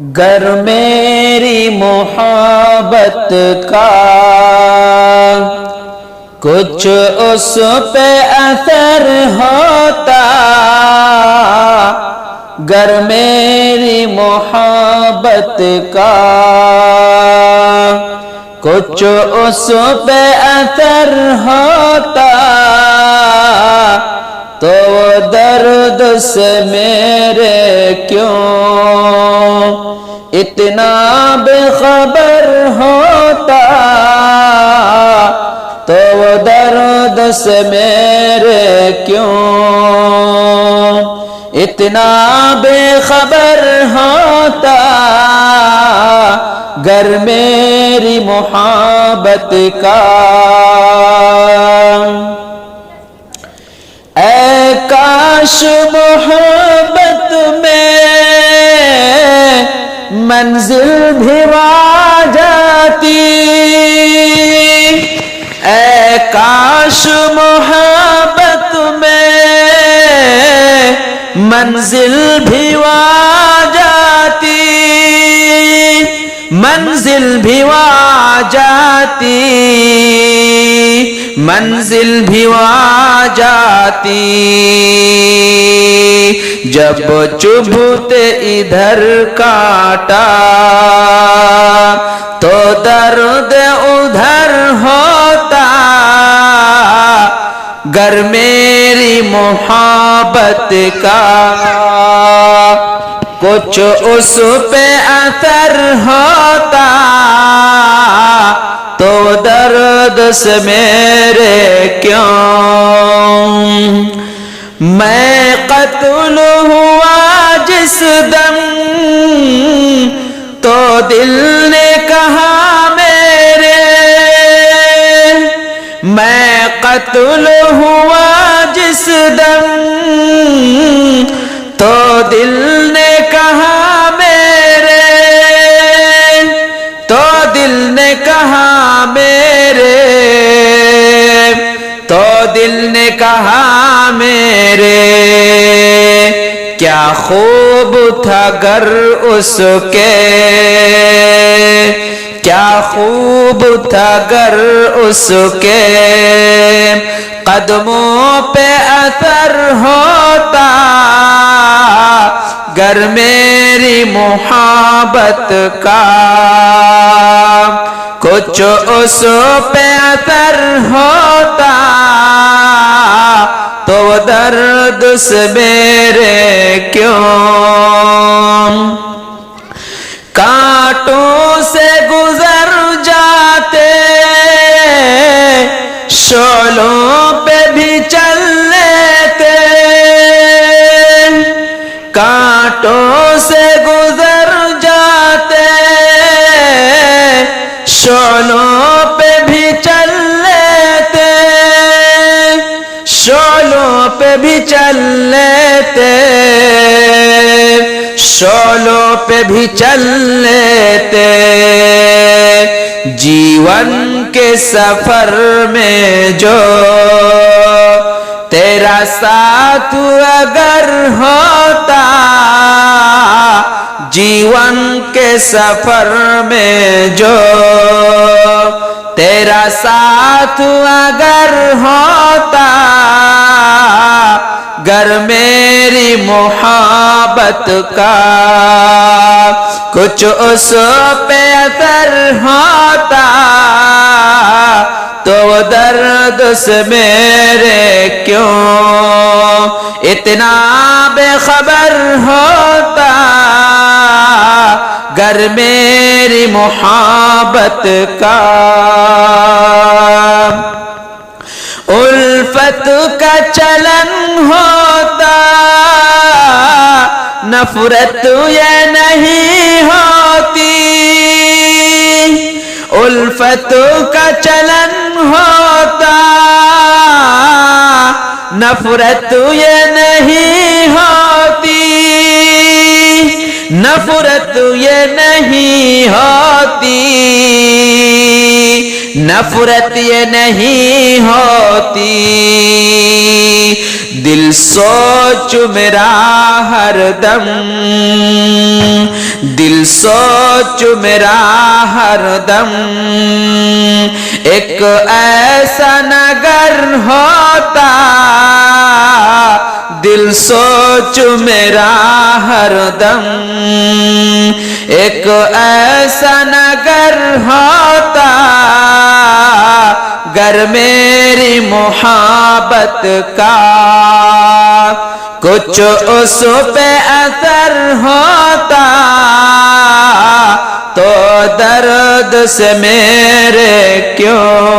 गर मेरी मोहब्बत का कुछ उस पे असर होता, गर मेरी मोहब्बत का कुछ उस पे असर होता, तो दर्द से मेरे क्यों इतना बेखबर होता, तो दर्द से मेरे क्यों इतना बेखबर होता, गर मेरी मोहब्बत का। ऐ काश मोहब्बत में मंजिल भी आ जाती, ऐ काश मोहब्बत में मंजिल भी आ जाती, मंजिल भी आ जाती, मंजिल भी आ जाती, जब चुभते इधर काटा तो दर्द उधर होता, गर मेरी मोहब्बत का कुछ उस पे असर होता, तो दर्द से मेरे क्यों मैं कत्ल हुआ जिस दम, तो दिल ने कहा मेरे, मैं कत्ल हुआ जिस दम, तो दिल ने कहा मेरे, तो दिल ने कहा मेरे, तो दिल ने कहा मेरे, क्या खूब था गर उसके, क्या खूब था गर उसके कदमों पे असर होता, गर मेरी मोहब्बत का कुछ उस पे असर होता, तो दर्द से मेरे क्यों कांटों से गुजर जाते, शोलों पे भी चल लेते, कांटों से गुजर जाते, शोलों पे भी चल लेते, शोलों पे भी चल लेते, शोलों पे भी चल लेते, जीवन के सफर में जो तेरा साथ अगर होता, जीवन के सफर में जो तेरा साथ अगर होता, गर मेरी मोहब्बत का कुछ उस पे असर होता, तो दर्द से मेरे क्यों इतना बेखबर होता, गर मेरी मोहब्बत का। उल्फत का चलन होता, नफरत ये नहीं होती, उल्फत का चलन होता, नफरत ये नहीं होती, नफरत ये नहीं होती, नफरत ये नहीं होती, दिल सोच मेरा हरदम दिल सोच मेरा हरदम एक ऐसा नगर होता, दिल सोच मेरा हरदम एक ऐसा नगर होता, गर मेरी मोहब्बत का कुछ उस पे असर होता, तो दर्द से मेरे क्यों